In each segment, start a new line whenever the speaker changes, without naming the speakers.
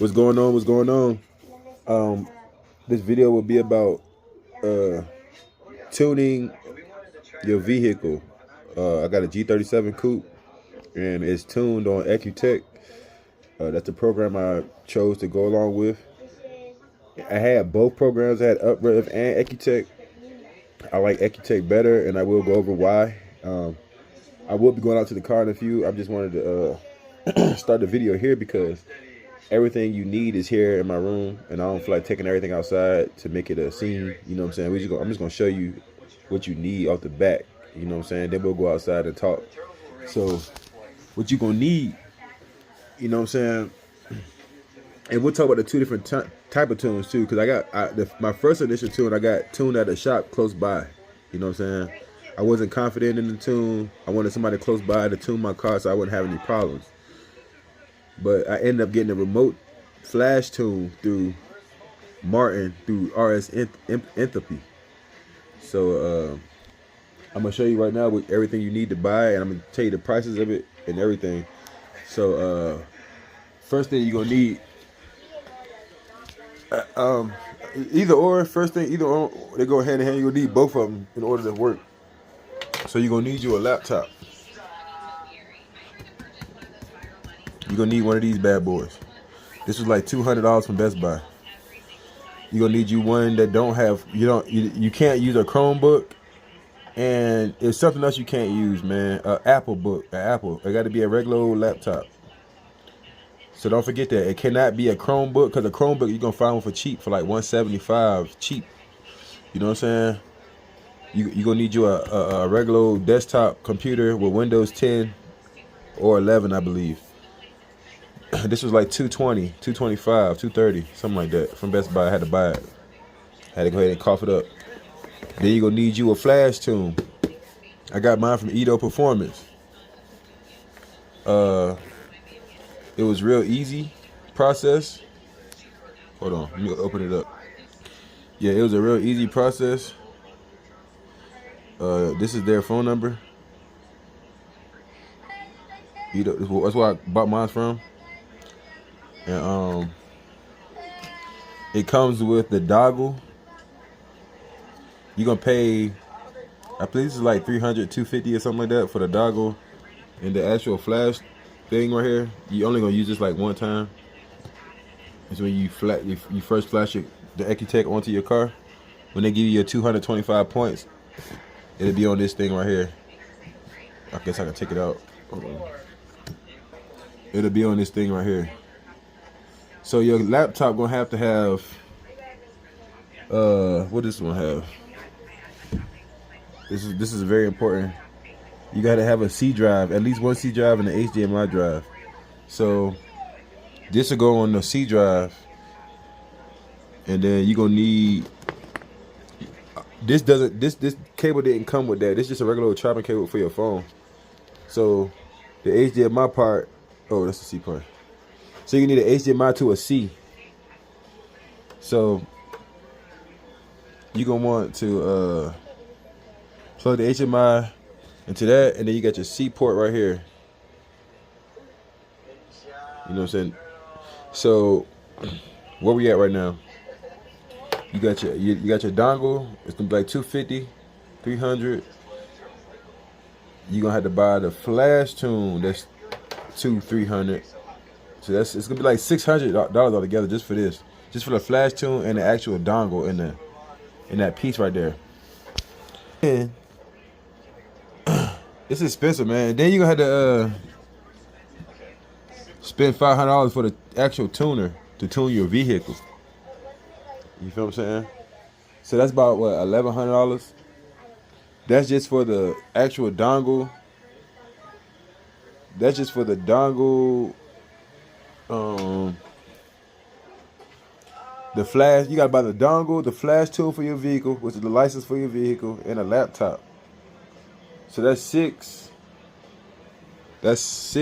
What's going on? What's going on? This video will be about tuning your vehicle. I got a G37 coupe, and it's tuned on ecutek. That's the program I chose to go along with. I had both programs. I had Uprev and ecutek. I like ecutek better, and I will go over why. I will be going out to the car in a few. I just wanted to start the video here because everything you need is here in my room, and I don't feel like taking everything outside to make it a scene. You know what I'm saying? I'm just gonna show you what you need off the bat. You know what I'm saying? Then we'll go outside and talk. So, what you gonna need? You know what I'm saying? And we'll talk about the two different type of tunes too, because I got my first initial tune I got tuned at a shop close by. You know what I'm saying? I wasn't confident in the tune. I wanted somebody close by to tune my car so I wouldn't have any problems. But I ended up getting a remote flash tune through Martin through RS Entropy. So I'm gonna show you right now with everything you need to buy, and I'm gonna tell you the prices of it and everything. So first thing you're gonna need, either or. First thing, either or, they go hand in hand. You're gonna need both of them in order to work. So you're gonna need you a laptop. You're gonna need one of these bad boys. This was like $200 from Best Buy. You're gonna need you one that don't have, you can't use a Chromebook, and it's something else you can't use, man. Apple book, Apple. It got to be a regular old laptop. So don't forget that it cannot be a Chromebook, because a Chromebook you're gonna find one for cheap, for like $175 cheap. You know what I'm saying? You're gonna need you a regular old desktop computer with Windows 10 or 11, I believe. This was like $220, $225, $230, something like that from Best Buy. I had to buy it. Had to go ahead and cough it up. Then you're gonna need you a flash tune. I got mine from Edo Performance. It was real easy process. Hold on, let me open it up. Yeah, it was a real easy process. This is their phone number. Edo, that's where I bought mine from. And it comes with the dongle. You're gonna pay, I believe this is like $300, $250 or something like that for the dongle. And the actual flash thing right here, you only gonna use this like one time. It's when you first flash the ecutek onto your car. When they give you your 225 points, it'll be on this thing right here. I guess I can take it out. Hold on. It'll be on this thing right here. So your laptop gonna have to have, what this one have? This is very important. You gotta have a C drive, at least one C drive and an HDMI drive. So this will go on the C drive, and then you're gonna need this. This cable didn't come with that. This is just a regular old chopping cable for your phone. So the HDMI part, oh, that's the C part. So you need an HDMI to a C. So you're gonna want to plug the HDMI into that, and then you got your C port right here. You know what I'm saying? So where we at right now? You got your dongle. It's gonna be like $250, $300. You're gonna have to buy the flash tune. That's $200, $300. So it's gonna be like $600 altogether just for this, just for the flash tune and the actual dongle in that piece right there. And it's expensive, man. Then you gonna have to spend $500 for the actual tuner to tune your vehicle. You feel what I'm saying? So that's about what, $1,100. That's just for the actual dongle. That's just for the dongle. The flash, you gotta buy the dongle, the flash tool for your vehicle, which is the license for your vehicle, and a laptop. So that's six. This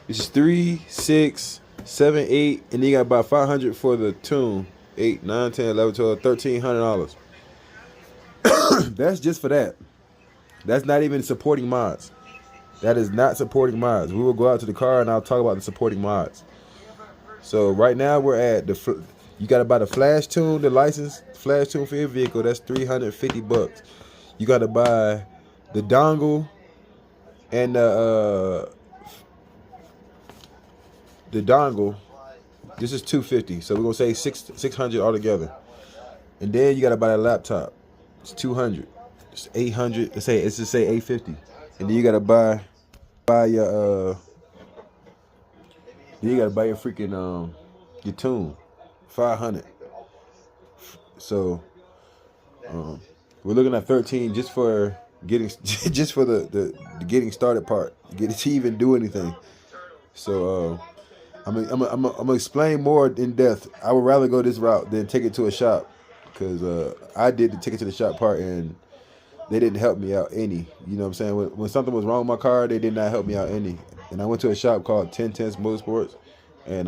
is 3, 6, 7, 8, and then you got about $500 for the tune. 8, 9, 10, 11, 12, $1,300. That's just for that. That's not even supporting mods. That is not supporting mods. We will go out to the car and I'll talk about the supporting mods. So right now we're at you gotta buy the flash tune, the license flash tune for your vehicle. That's $350. You gotta buy the dongle and the dongle. This is $250. So we're gonna say $600 altogether. And then you gotta buy that laptop. It's $200. It's $800. Let's just say $850. And then you gotta buy your then you gotta buy your freaking your tune. $500. So we're looking at 13 just for getting the getting started part. Get it to even do anything. So I'm gonna explain more in depth. I would rather go this route than take it to a shop, because I did the take it to the shop part and they didn't help me out any. You know what I'm saying? When something was wrong with my car, they did not help me out any. And I went to a shop called 1010 Motorsports, and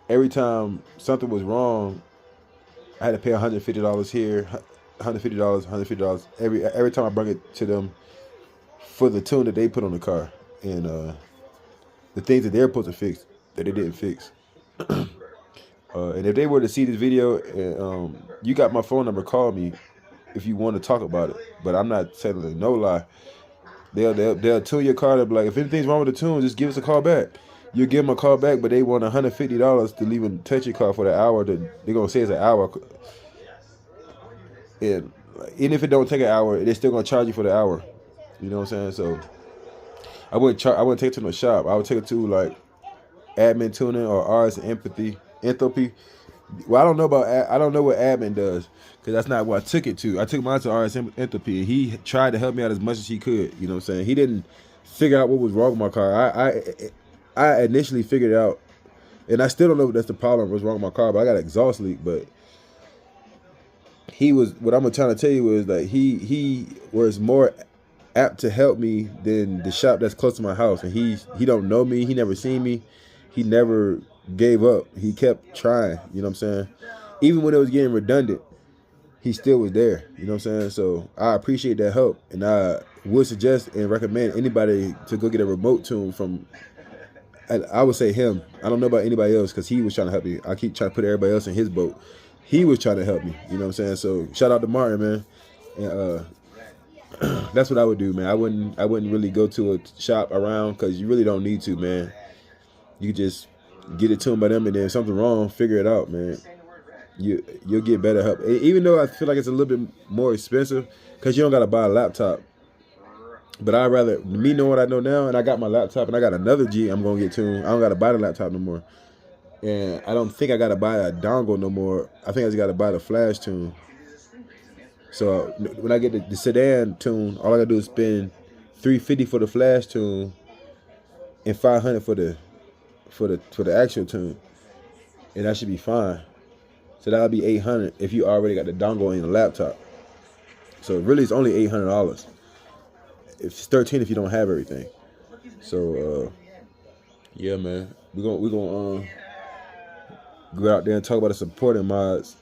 every time something was wrong, I had to pay $150 here, $150 every time I bring it to them for the tune that they put on the car, and the things that they're supposed to fix that they didn't fix. And if they were to see this video, you got my phone number, call me if you want to talk about it. But I'm not telling no lie. They'll tune your car. They'll be like, if anything's wrong with the tune, just give us a call back. You give them a call back, but they want $150 to leave and touch your car for the hour. They're gonna say it's an hour, and even if it don't take an hour, they're still gonna charge you for the hour. You know what I'm saying? So I wouldn't take it to no shop. I would take it to like Admin Tuning or RS Entropy. Well, I don't know what Admin does, because that's not what I took it to. I took mine to RS Entropy, and he tried to help me out as much as he could. You know what I'm saying? He didn't figure out what was wrong with my car. I initially figured it out, and I still don't know if that's the problem, what's wrong with my car, but I got an exhaust leak. But what I'm trying to tell you is that he was more apt to help me than the shop that's close to my house. And he don't know me, he never seen me, he never gave up. He kept trying, you know what I'm saying? Even when it was getting redundant, he still was there, you know what I'm saying? So I appreciate that help, and I would suggest and recommend anybody to go get a remote tune from, I would say him. I don't know about anybody else, because he was trying to help me. I keep trying to put everybody else in his boat. He was trying to help me, you know what I'm saying? So shout out to Martin, man. And that's what I would do, man. I wouldn't really go to a shop around, because you really don't need to, man. You just get it tuned by them, and then if something wrong, figure it out, man. You'll get better help. Even though I feel like it's a little bit more expensive, because you don't gotta buy a laptop. But I'd rather, me know what I know now, and I got my laptop, and I got another G I'm gonna get tuned. I don't gotta buy the laptop no more, and I don't think I gotta buy a dongle no more. I think I just gotta buy the flash tune. So when I get the sedan tune, all I gotta do is spend $350 for the flash tune and $500 for the actual tune, and that should be fine. So that'll be $800 if you already got the dongle in the laptop. So really, it's only $800. It's $13 if you don't have everything. So yeah, man, we're gonna go out there and talk about the supporting mods.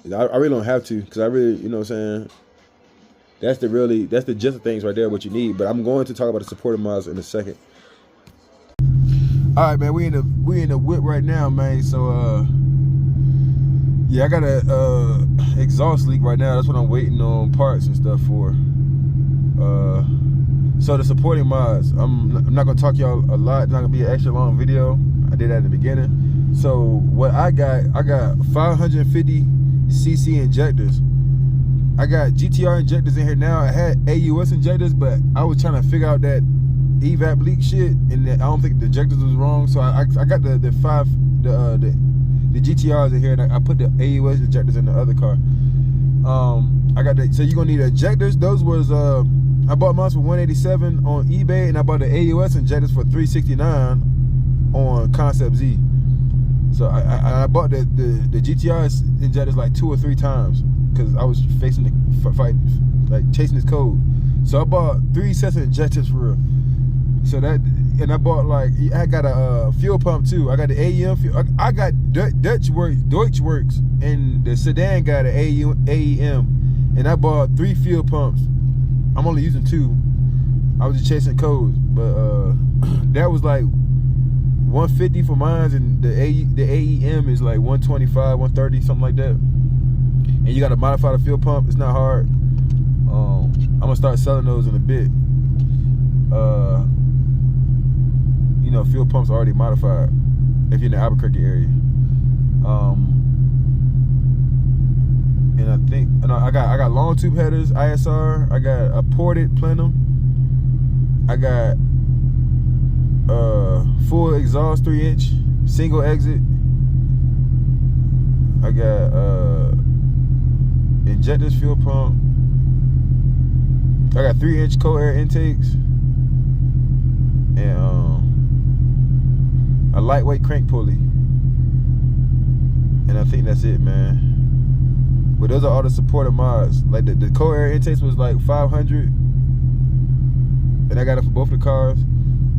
I really don't have to, because I really, you know what I'm saying, that's the gist of things right there, what you need. But I'm going to talk about the supporting mods in a second. All right, man, we in the whip right now, man. So yeah, I got a exhaust leak right now. That's what I'm waiting on parts and stuff for. So the supporting mods, I'm not gonna talk y'all a lot. It's not gonna be an extra long video. I did that at the beginning. So what I got 550cc injectors. I got GTR injectors in here now. I had AUS injectors, but I was trying to figure out that evap leak shit, and I don't think the injectors was wrong. So I got the GTRs in here, and I put the AUS injectors in the other car. I got that. So you're gonna need injectors. Those was I bought mine for $187 on eBay, and I bought the AUS injectors for $369 on Concept Z. So I bought the GTR injectors like 2 or 3 times, because I was facing the fight, like chasing this code. So I bought 3 sets of injectors for real. So that, and I bought I got a fuel pump too. I got the AEM fuel. I got Deutschworks, and the sedan got an AEM, and I bought 3 fuel pumps. I'm only using 2. I was just chasing codes, but that was like 150 for mine, and the AEM is like 125, 130, something like that. And you gotta modify the fuel pump. It's not hard. I'm gonna start selling those in a bit. You know, fuel pumps are already modified if you're in the Albuquerque area. And I think, and I got long tube headers, ISR. I got a ported plenum. I got full exhaust 3-inch single exit. I got injectors, fuel pump. I got 3-inch cold air intakes and a lightweight crank pulley. And I think that's it, man. But those are all the supported mods. Like the cold air intakes was like 500, and I got it for both of the cars.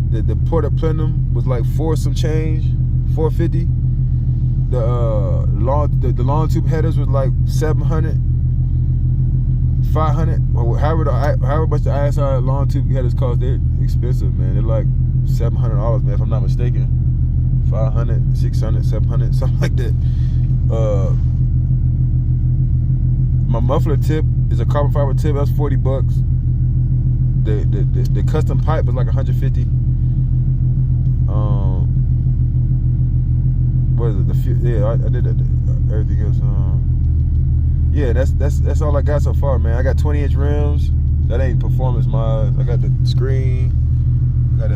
The ported plenum was like 4 some change, 450. The long tube headers was like 700, 500. However much the ISR long tube headers cost, they're expensive, man. They're like $700, man, if I'm not mistaken. 500, 600, 700, something like that. My muffler tip is a carbon fiber tip. That's $40. The custom pipe was like 150. What is it? Yeah, I did that. Everything else. Yeah, that's all I got so far, man. I got 20-inch rims. That ain't performance mods. I got the screen. I got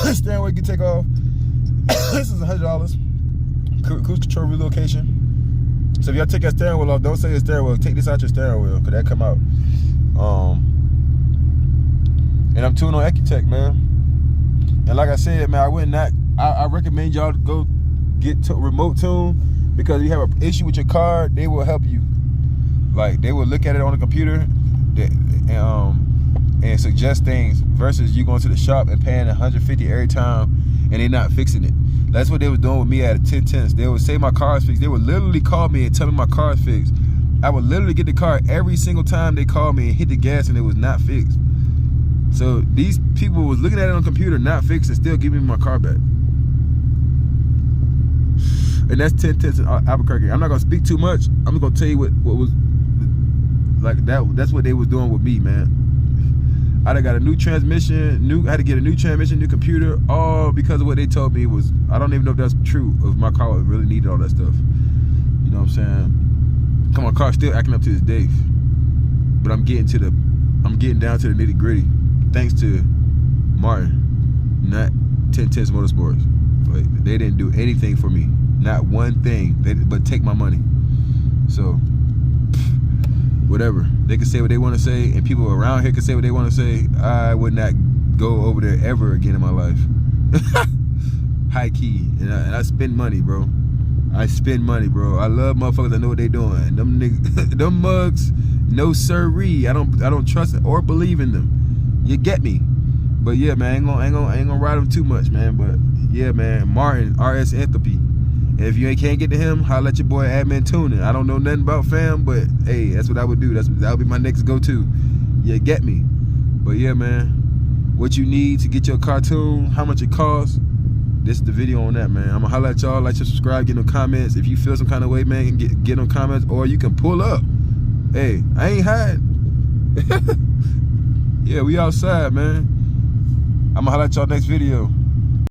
a steering wheel you can take off. This is $100. Cruise control relocation. So if y'all take your steering wheel off, don't say your steering wheel. Take this out your steering wheel, cause that come out. And I'm tuned on ecutek, man. And like I said, man, I recommend y'all to go get remote tune, because if you have an issue with your car, they will help you. Like, they will look at it on the computer and suggest things, versus you going to the shop and paying $150 every time and they not fixing it. That's what they was doing with me at 1010s. They would say my car's fixed. They would literally call me and tell me my car's fixed. I would literally get the car every single time they called me and hit the gas and it was not fixed. So these people was looking at it on the computer, not fixed, and still giving me my car back. And that's 1010s in Albuquerque. I'm not gonna speak too much. I'm just gonna tell you what was like that. That's what they was doing with me, man. I got a new transmission, I had to get a new transmission, new computer, all because of what they told me was, I don't even know if that's true, if my car really needed all that stuff. You know what I'm saying? Come on, car's still acting up to this day. But I'm getting down to the nitty gritty. Thanks to Martin, not 1010s Motorsports. Like, they didn't do anything for me. Not one thing, but take my money. So, whatever. They can say what they want to say, and people around here can say what they want to say. I would not go over there ever again in my life. High key. And I spend money, bro. I spend money, bro. I love motherfuckers that know what they doing. Them niggas, them mugs, no siree. I don't trust it or believe in them. You get me? But yeah, man, I ain't gonna ride them too much, man. But yeah, man, Martin, RS Entropy. And if you can't get to him, holla at your boy Admin Tuning. I don't know nothing about fam, but hey, that's what I would do. That would be my next go-to. You get me? But yeah, man, what you need to get your car tuned, how much it costs. This is the video on that, man. I'm gonna holla at y'all. Like, subscribe, get no comments. If you feel some kind of way, man, get no comments, or you can pull up. Hey, I ain't hiding. Yeah, we outside, man. I'm gonna holla at y'all next video.